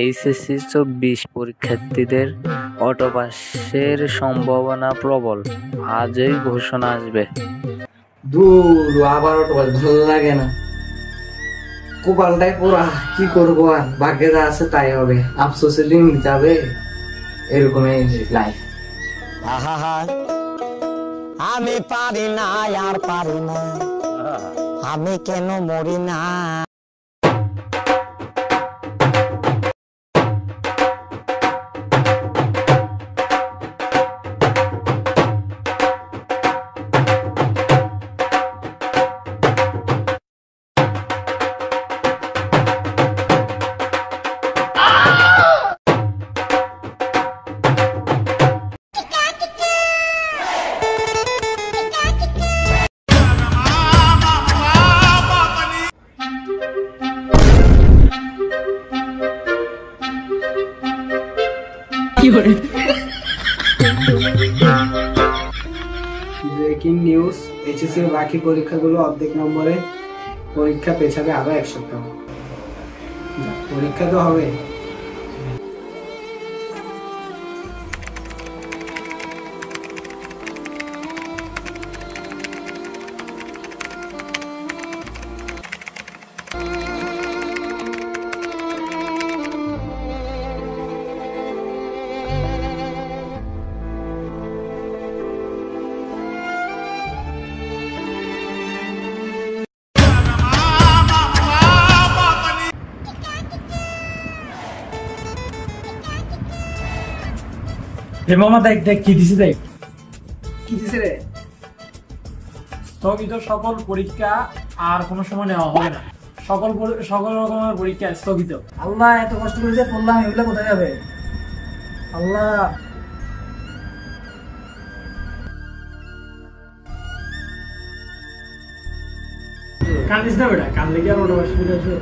HSC 24 পরীক্ষার্থীদের auto পাসের সম্ভাবনা প্রবল, আজই ঘোষণা আসবে। দূর আবার অটো পাস ভালো লাগে না, কপালটাই পোড়া, কি করবো আর, ভাগ্যে যা আছে তাই হবে, আফসোসের দিন যাবে, এরকমই লাইফ। আমি পারি না আর পারি না, আমি কেন মরি না। ব্রেকিং নিউজ, এইচএসসি এর বাকি পরীক্ষাগুলো অর্ধেক নম্বরে পরীক্ষা পেছাবে আরো 1 সপ্তাহ। পরীক্ষা তো হবে। মামা দেখ দেখ কি দিছে, দেখ কি দিছে রে? স্থগিত সকল পরীক্ষা আর কোনো সময় নেওয়া হবে না, সকল রকমের পরীক্ষা স্থগিত। আল্লাহ, এত কষ্ট করে যে পড়লাম এগুলো কোথায় যাবে? আল্লাহ, কান্দিস না বেটা, কান্দলে কি আর ওটা অসুবিধা আছে?